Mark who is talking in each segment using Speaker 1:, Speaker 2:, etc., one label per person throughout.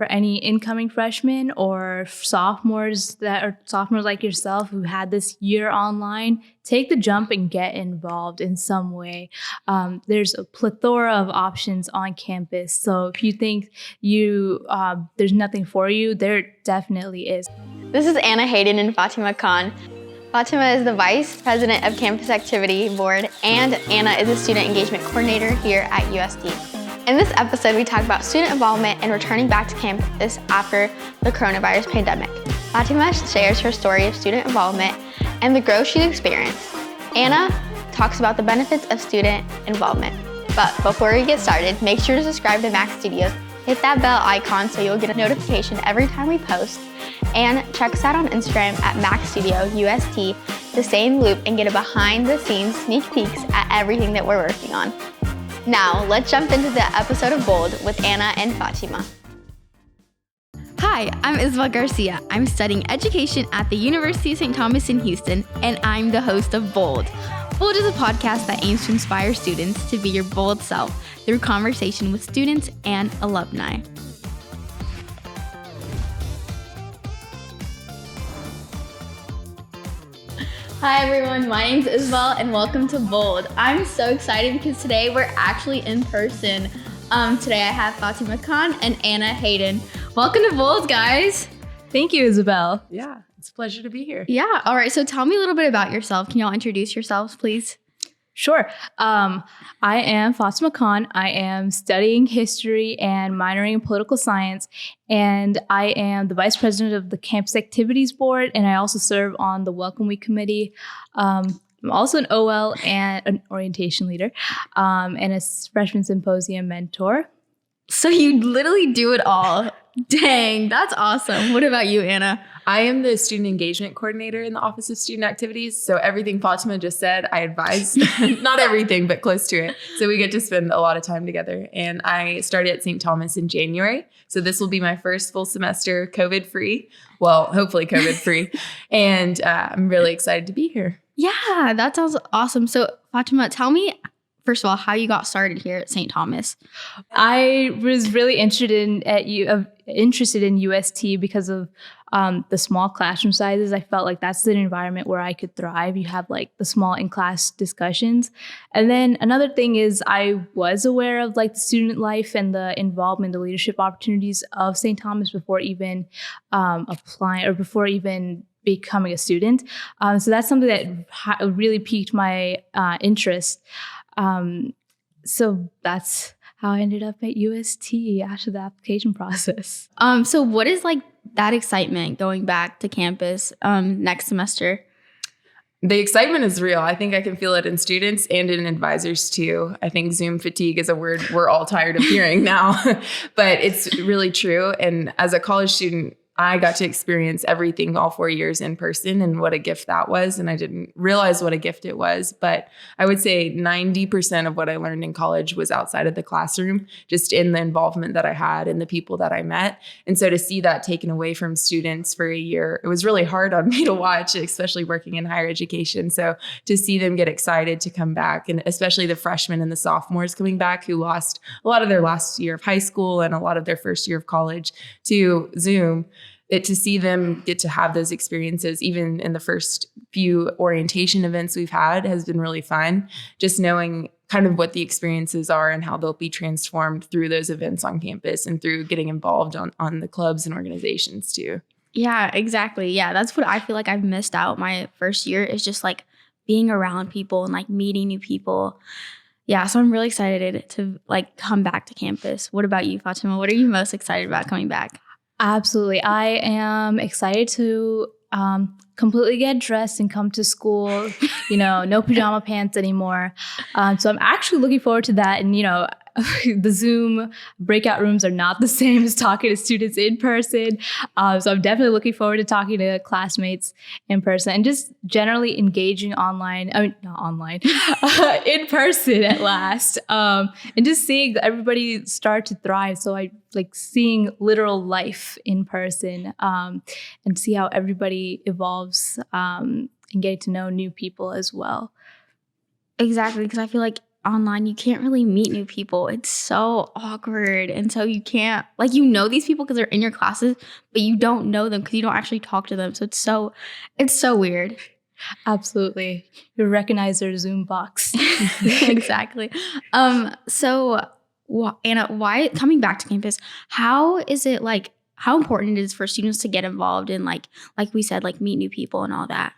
Speaker 1: for any incoming freshmen or sophomores like yourself who had this year online, take the jump and get involved in some way. There's a plethora of options on campus. So if you think there's nothing for you, there definitely is.
Speaker 2: This is Anna Haydon and Fatima Khan. Fatima is the Vice President of Campus Activity Board, and Anna is a Student Engagement Coordinator here at UST. In this episode, we talk about student involvement and returning back to campus after the coronavirus pandemic. Fatima shares her story of student involvement and the growth she's experienced. Anna talks about the benefits of student involvement. But before we get started, make sure to subscribe to Mac Studios. Hit that bell icon so you'll get a notification every time we post. And check us out on Instagram at Mac Studio UST to stay in the loop and get a behind-the-scenes sneak peeks at everything that we're working on. Now, let's jump into the episode of Bold with Anna and Fatima. Hi, I'm Isabel Garcia. I'm studying education at the University of St. Thomas in Houston, and I'm the host of Bold. Bold is a podcast that aims to inspire students to be your bold self through conversation with students and alumni. Hi everyone, my name's Isabel and welcome to Bold. I'm so excited because today we're actually in person. Today I have Fatima Khan and Anna Haydon. Welcome to Bold, guys.
Speaker 1: Thank you, Isabel.
Speaker 3: Yeah, it's a pleasure to be here.
Speaker 2: Yeah, all right, so tell me a little bit about yourself. Can y'all introduce yourselves, please?
Speaker 1: Sure. I am Fatima Khan. I am studying history and minoring in political science. And I am the vice president of the Campus Activities Board. And I also serve on the Welcome Week Committee. I'm also an OL and an orientation leader and a freshman symposium mentor.
Speaker 2: So you literally do it all. Dang, that's awesome. What about you, Anna?
Speaker 3: I am the Student Engagement Coordinator in the Office of Student Activities. So everything Fatima just said, I advise. Not everything, but close to it. So we get to spend a lot of time together. And I started at St. Thomas in January. So this will be my first full semester COVID-free. Well, hopefully COVID-free. And I'm really excited to be here.
Speaker 2: Yeah, that sounds awesome. So Fatima, tell me, first of all, how you got started here at St. Thomas.
Speaker 1: I was really interested in UST because of the small classroom sizes. I felt like that's an environment where I could thrive. You have like the small in-class discussions. And then another thing is I was aware of like the student life and the involvement, the leadership opportunities of St. Thomas before even applying or before even becoming a student. So that's something that really piqued my interest. So that's how I ended up at UST after the application process.
Speaker 2: So what is like that excitement going back to campus next semester?
Speaker 3: The excitement is real. I think I can feel it in students and in advisors too. I think Zoom fatigue is a word we're all tired of hearing now, but it's really true. And as a college student, I got to experience everything all 4 years in person, and what a gift that was. And I didn't realize what a gift it was. But I would say 90% of what I learned in college was outside of the classroom, just in the involvement that I had and the people that I met. And so to see that taken away from students for a year, it was really hard on me to watch, especially working in higher education. So to see them get excited to come back, and especially the freshmen and the sophomores coming back who lost a lot of their last year of high school and a lot of their first year of college to Zoom, to see them get to have those experiences, even in the first few orientation events we've had, has been really fun. Just knowing kind of what the experiences are and how they'll be transformed through those events on campus and through getting involved on the clubs and organizations too.
Speaker 2: Yeah, exactly. Yeah, that's what I feel like I've missed out my first year, is just like being around people and like meeting new people. Yeah, so I'm really excited to like come back to campus. What about you, Fatima? What are you most excited about coming back?
Speaker 1: Absolutely. I am excited to completely get dressed and come to school, no pajama pants anymore. So I'm actually looking forward to that. And, the Zoom breakout rooms are not the same as talking to students in person. So I'm definitely looking forward to talking to classmates in person and just generally engaging online. I mean, not online, in person at last. And just seeing everybody start to thrive. So I like seeing literal life in person and see how everybody evolves and getting to know new people as well.
Speaker 2: Exactly, because I feel like online, you can't really meet new people. It's so awkward. And so you can't, like, you know these people because they're in your classes, but you don't know them because you don't actually talk to them. So it's so weird.
Speaker 1: Absolutely. You recognize their Zoom box.
Speaker 2: Exactly. So Anna, why, coming back to campus, how is it like, how important it is for students to get involved in like we said, like meet new people and all that?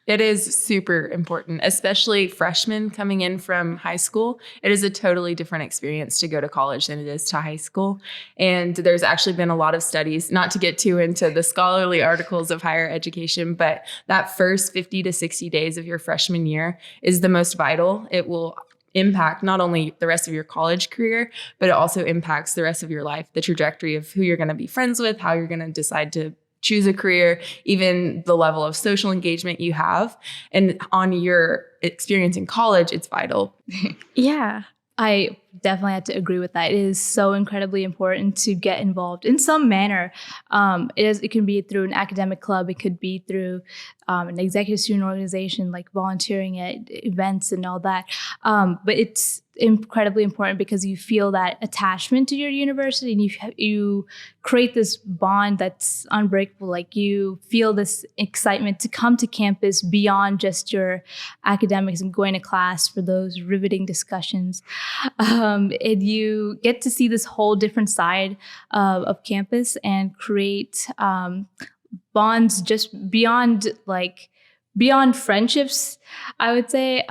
Speaker 3: It is super important, especially freshmen coming in from high school. It is a totally different experience to go to college than it is to high school. And there's actually been a lot of studies, not to get too into the scholarly articles of higher education, but that first 50 to 60 days of your freshman year is the most vital. It will impact not only the rest of your college career, but it also impacts the rest of your life, the trajectory of who you're going to be friends with, how you're going to decide to choose a career, even the level of social engagement you have. And on your experience in college, it's vital.
Speaker 2: Yeah.
Speaker 1: I definitely have to agree with that. It is so incredibly important to get involved in some manner. It can be through an academic club. It could be through an executive student organization, like volunteering at events and all that. But it's incredibly important because you feel that attachment to your university, and you create this bond that's unbreakable. Like you feel this excitement to come to campus beyond just your academics and going to class for those riveting discussions. And you get to see this whole different side of campus and create bonds just beyond friendships, I would say.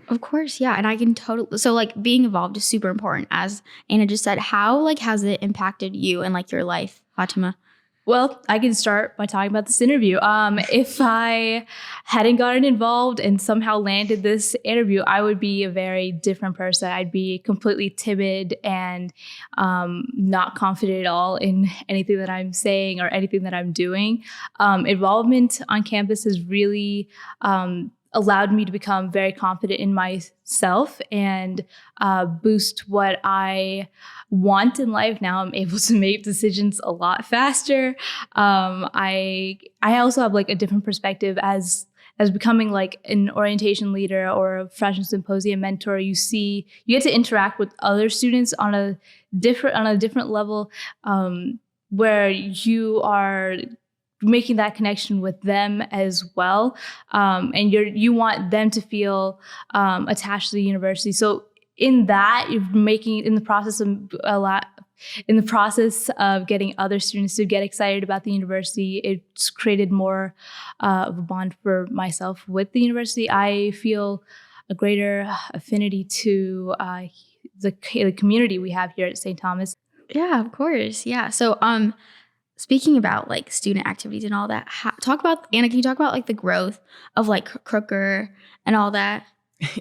Speaker 2: Of course, yeah. And I can totally, so like being involved is super important. As Anna just said, how like has it impacted you and like your life, Fatima?
Speaker 1: Well, I can start by talking about this interview. If I hadn't gotten involved and somehow landed this interview, I would be a very different person. I'd be completely timid and not confident at all in anything that I'm saying or anything that I'm doing. Involvement on campus has really allowed me to become very confident in myself and boost what I want in life. Now I'm able to make decisions a lot faster. I also have like a different perspective as becoming like an orientation leader or a freshman symposium mentor. You get to interact with other students on a different level, where you are making that connection with them as well, and you want them to feel attached to the university. So in that, you're making in the process of getting other students to get excited about the university. It's created more of a bond for myself with the university. I feel a greater affinity to the community we have here at St. Thomas.
Speaker 2: Yeah, of course. Yeah. So speaking about like student activities and all that, Anna, can you talk about like the growth of like Crooker and all that?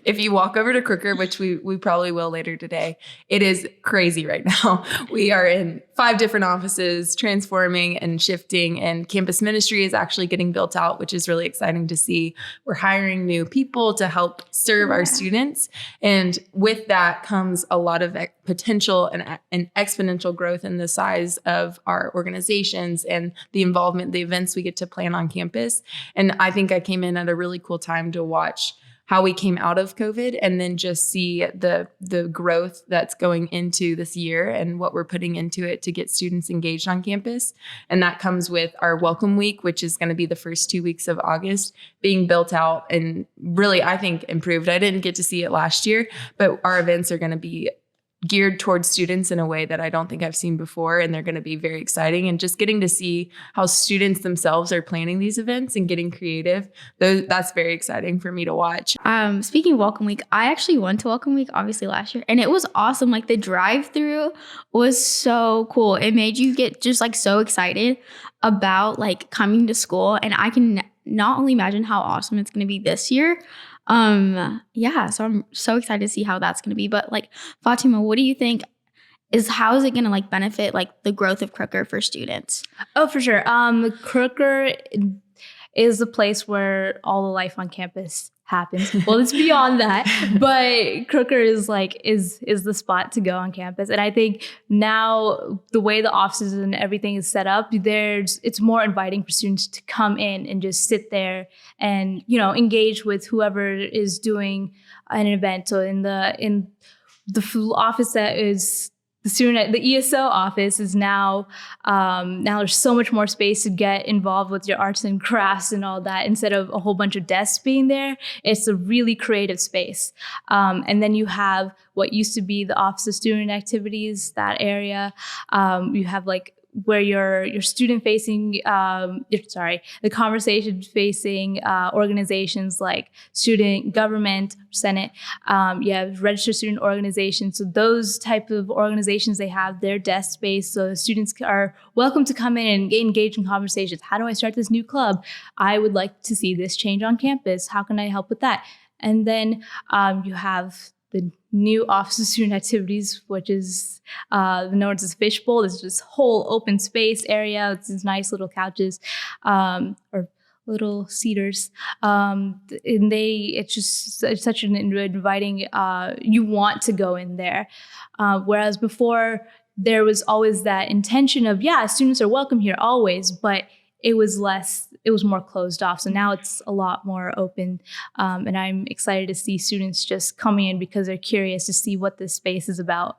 Speaker 3: If you walk over to Crooker, which we probably will later today, it is crazy right now. We are in 5 different offices, transforming and shifting, and campus ministry is actually getting built out, which is really exciting to see. We're hiring new people to help serve our students. And with that comes a lot of potential and exponential growth in the size of our organizations and the involvement, the events we get to plan on campus. And I think I came in at a really cool time to watch how we came out of COVID and then just see the growth that's going into this year and what we're putting into it to get students engaged on campus. And that comes with our Welcome Week, which is going to be the first 2 weeks of August, being built out and really, I think, improved. I didn't get to see it last year, but our events are going to be geared towards students in a way that I don't think I've seen before. And they're going to be very exciting. And just getting to see how students themselves are planning these events and getting creative, that's very exciting for me to watch.
Speaker 2: Speaking of Welcome Week, I actually went to Welcome Week, obviously last year, and it was awesome. Like the drive-through was so cool. It made you get just like so excited about like coming to school. And I can not only imagine how awesome it's going to be this year, so I'm so excited to see how that's going to be. But like, Fatima, what do you think how is it going to like benefit like the growth of Crooker for students?
Speaker 1: Oh, for sure. Crooker is a place where all the life on campus happens. Well, it's beyond that, but Crooker is the spot to go on campus. And I think now the way the offices and everything is set up, it's more inviting for students to come in and just sit there and, engage with whoever is doing an event. So in the office that is the ESO office is now there's so much more space to get involved with your arts and crafts and all that. Instead of a whole bunch of desks being there, it's a really creative space. And then you have what used to be the Office of Student Activities, that area. You have where your student facing, the conversation facing organizations like student government, Senate, you have registered student organizations. So those type of organizations, they have their desk space. So the students are welcome to come in and engage in conversations. How do I start this new club? I would like to see this change on campus. How can I help with that? And then you have the new Office of Student Activities, which is known as Fishbowl. There's this whole open space area. It's these nice little couches or little cedars. And it's such an inviting, you want to go in there. Whereas before, there was always that intention of, students are welcome here always, but it was more closed off. So now it's a lot more open. And I'm excited to see students just coming in because they're curious to see what this space is about.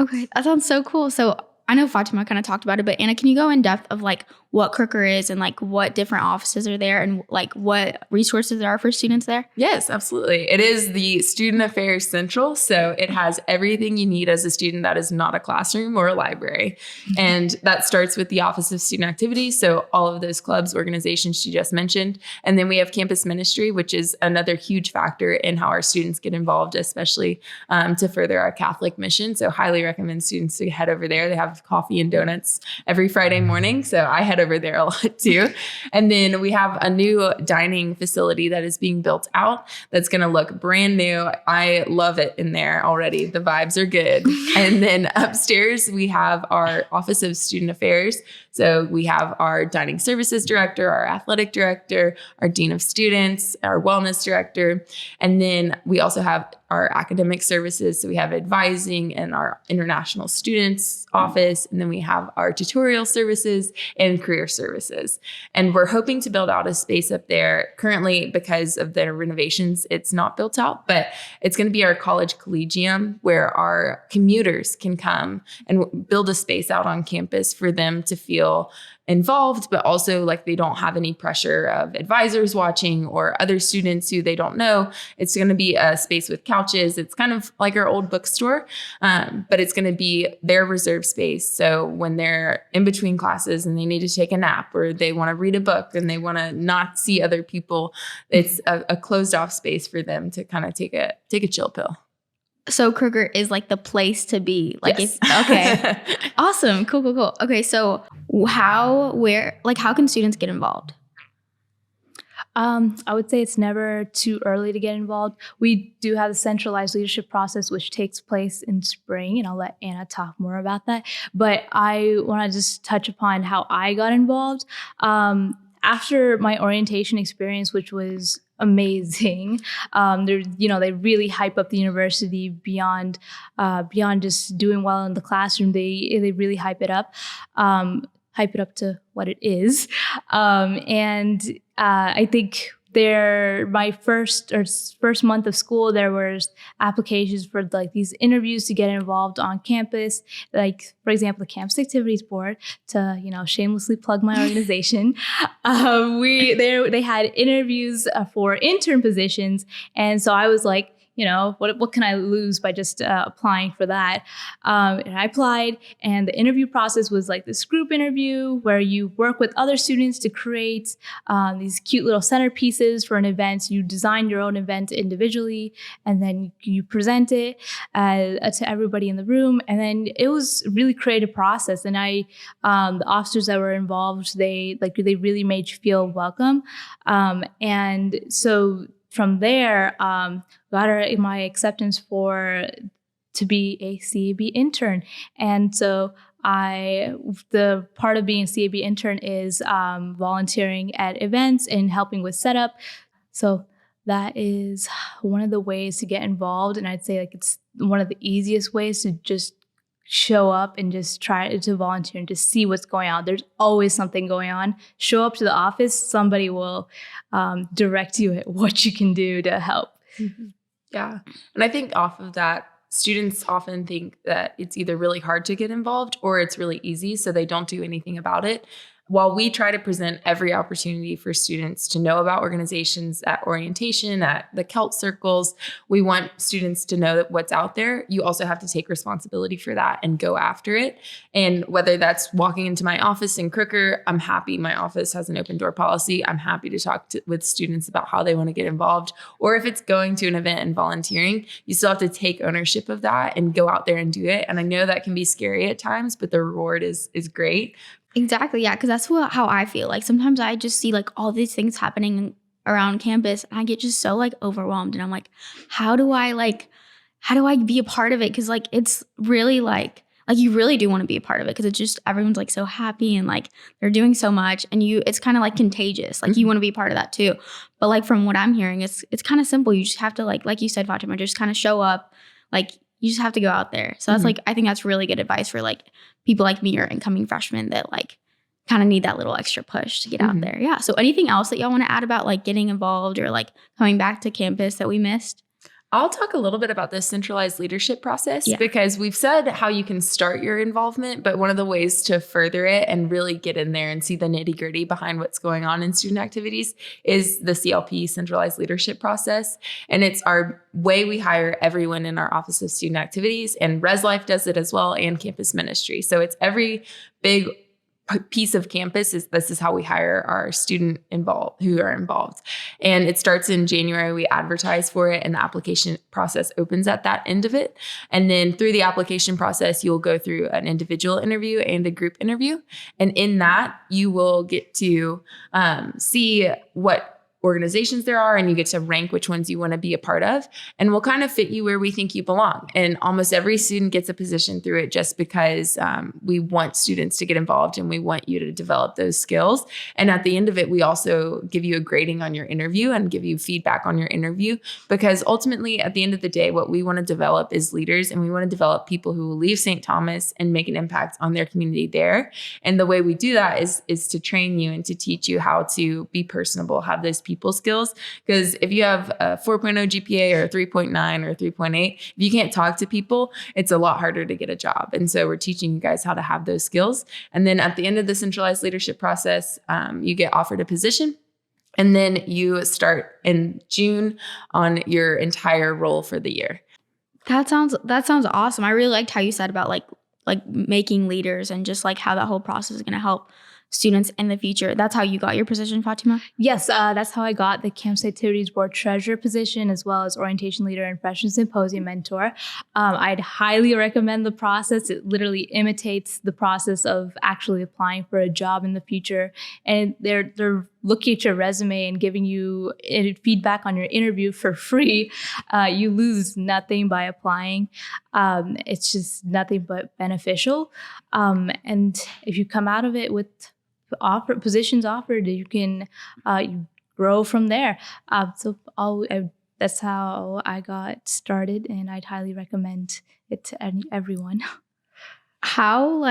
Speaker 2: Okay, that sounds so cool. So I know Fatima kind of talked about it, but Anna, can you go in depth of what Crooker is and what different offices are there and what resources there are for students there?
Speaker 3: Yes, absolutely. It is the Student Affairs Central. So it has everything you need as a student that is not a classroom or a library. And that starts with the Office of Student Activities. So all of those clubs, organizations she just mentioned. And then we have campus ministry, which is another huge factor in how our students get involved, especially to further our Catholic mission. So highly recommend students to head over there. They have coffee and donuts every Friday morning. So I head over there a lot too. And then we have a new dining facility that is being built out that's going to look brand new. I love it in there already. The vibes are good. And then upstairs, we have our Office of Student Affairs. So we have our dining services director, our athletic director, our dean of students, our wellness director. And then we also have our academic services. So we have advising and our international students office. And then we have our tutorial services and career services. And we're hoping to build out a space up there. Currently, because of the renovations, it's not built out, but it's going to be our college collegium where our commuters can come and build a space out on campus for them to feel involved, but also they don't have any pressure of advisors watching or other students who they don't know. It's going to be a space with couches. It's kind of like our old bookstore, but it's going to be their reserved space. So when they're in between classes and they need to take a nap or they want to read a book and they want to not see other people, it's a closed off space for them to kind of take a chill pill.
Speaker 2: So Crooker is the place to be.
Speaker 3: Yes.
Speaker 2: Okay. Awesome. Cool. Okay. So how can students get involved?
Speaker 1: I would say it's never too early to get involved. We do have a centralized leadership process, which takes place in spring, and I'll let Anna talk more about that. But I want to just touch upon how I got involved. After my orientation experience, which was amazing. They really hype up the university beyond just doing well in the classroom. They really hype it up to what it is. I think my first month of school, there was applications for these interviews to get involved on campus. For example, the Campus Activities Board, to shamelessly plug my organization. They had interviews for intern positions, and so I was like, what can I lose by just applying for that? And I applied, and the interview process was this group interview where you work with other students to create these cute little centerpieces for an event. You design your own event individually, and then you present it to everybody in the room. And then it was a really creative process. And the officers that were involved, they really made you feel welcome. And so from there, got my acceptance to be a CAB intern. And so the part of being a CAB intern is volunteering at events and helping with setup. So That is one of the ways to get involved. And I'd say like it's one of the easiest ways to just show up and just try to volunteer and just see what's going on. There's always something going on. Show up to the office, somebody will direct you at what you can do to help.
Speaker 3: Mm-hmm. Yeah. And I think off of that, students often think that it's either really hard to get involved or it's really easy, so they don't do anything about it. While we try to present every opportunity for students to know about organizations at orientation, at the CELT circles, we want students to know that what's out there. You also have to take responsibility for that and go after it. And whether that's walking into my office in Crooker, I'm happy my office has an open door policy. I'm happy to talk with students about how they want to get involved. Or if it's going to an event and volunteering, you still have to take ownership of that and go out there and do it. And I know that can be scary at times, but the reward is great.
Speaker 2: Exactly. Yeah. Because that's how I feel. Like sometimes I just see like all these things happening around campus and I get just so like overwhelmed. And I'm like, how do I be a part of it? Because like it's really like you really do want to be a part of it because it's just everyone's like so happy and like they're doing so much and it's kind of like contagious. Like you want to be a part of that too. But like from what I'm hearing, it's kind of simple. You just have to like you said, Fatima, just kind of show up. Like you just have to go out there. So that's like, I think that's really good advice for like people like me or incoming freshmen that like kind of need that little extra push to get out there. Yeah. So anything else that y'all want to add about like getting involved or like coming back to campus that we missed?
Speaker 3: I'll talk a little bit about this centralized leadership process because we've said how you can start your involvement, but one of the ways to further it and really get in there and see the nitty gritty behind what's going on in student activities is the CLP centralized leadership process. And it's our way we hire everyone in our Office of Student Activities, and Res Life does it as well, and campus ministry. So it's every big piece of campus this is how we hire our student who are involved. And it starts in January. We advertise for it and the application process opens at that end of it. And then through the application process, you'll go through an individual interview and a group interview. And in that, you will get to see what organizations there are, and you get to rank which ones you want to be a part of, and we'll kind of fit you where we think you belong. And almost every student gets a position through it just because we want students to get involved and we want you to develop those skills. And at the end of it, we also give you a grading on your interview and give you feedback on your interview, because ultimately at the end of the day, what we want to develop is leaders, and we want to develop people who will leave St. Thomas and make an impact on their community there. And the way we do that is to train you and to teach you how to be personable, have those people skills. Because if you have a 4.0 GPA or a 3.9 or a 3.8, if you can't talk to people, it's a lot harder to get a job. And so we're teaching you guys how to have those skills. And then at the end of the centralized leadership process, you get offered a position. And then you start in June on your entire role for the year.
Speaker 2: That sounds awesome. I really liked how you said about like making leaders and just like how that whole process is going to help students in the future. That's how you got your position, Fatima?
Speaker 1: Yes, that's how I got the Campus Activities Board Treasurer position, as well as Orientation Leader and Freshman Symposium Mentor. I'd highly recommend the process. It literally imitates the process of actually applying for a job in the future. And they're looking at your resume and giving you feedback on your interview for free. You lose nothing by applying. It's just nothing but beneficial. And if you come out of it with positions offered, you can you grow from there. That's how I got started, and I'd highly recommend it to everyone.
Speaker 2: How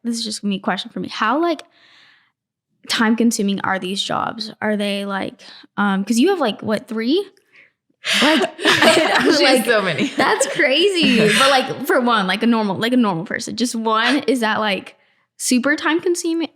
Speaker 2: this is just me question for me. How time consuming are these jobs? Are they because you have what, 3?
Speaker 3: So many.
Speaker 2: That's crazy. But for one, a normal person, just one, is that super time consuming?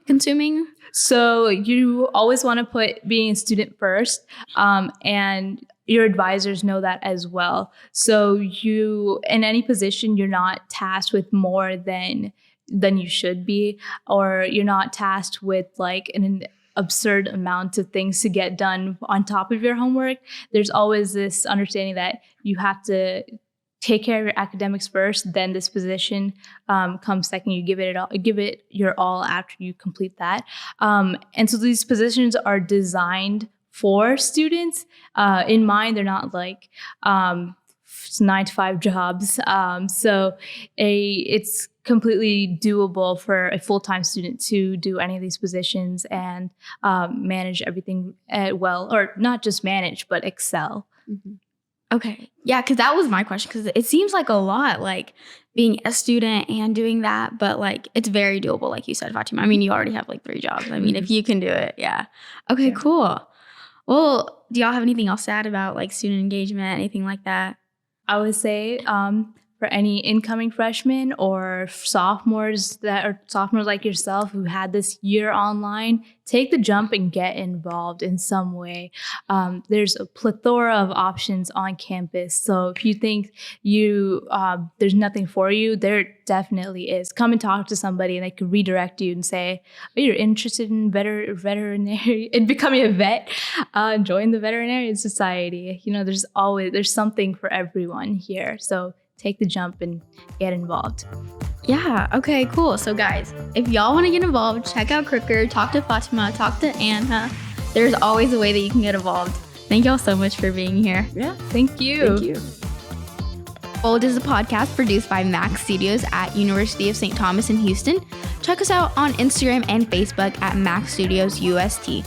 Speaker 1: So you always want to put being a student first, and your advisors know that as well. So you, in any position, you're not tasked with more than you should be, or you're not tasked with an absurd amount of things to get done on top of your homework. There's always this understanding that you have to take care of your academics first, then this position comes second. You give it your all after you complete that. And so these positions are designed for students. In mind, they're not 9-to-5 jobs. So it's completely doable for a full-time student to do any of these positions and manage everything well, or not just manage, but excel.
Speaker 3: Mm-hmm.
Speaker 2: Okay. Yeah, because that was my question, because it seems like a lot, like being a student and doing that, but like it's very doable, like you said, Fatima. I mean, you already have like 3 jobs. I mean, if you can do it, yeah. Okay, cool. Well, do y'all have anything else to add about like student engagement, anything like that?
Speaker 1: I would say for any incoming freshmen or sophomores like yourself who had this year online, take the jump and get involved in some way. There's a plethora of options on campus. So if you think there's nothing for you, there definitely is. Come and talk to somebody and they can redirect you and say, oh, you're interested in veterinary and becoming a vet, join the veterinarian society. There's something for everyone here. So take the jump and get involved.
Speaker 2: Yeah, okay, cool. So guys, if y'all want to get involved, check out Crooker, talk to Fatima, talk to Anna. There's always a way that you can get involved. Thank y'all so much for being here.
Speaker 3: Yeah.
Speaker 1: Thank you.
Speaker 3: Thank you.
Speaker 2: Bold is a podcast produced by Max Studios at University of St. Thomas in Houston. Check us out on Instagram and Facebook at Max Studios UST.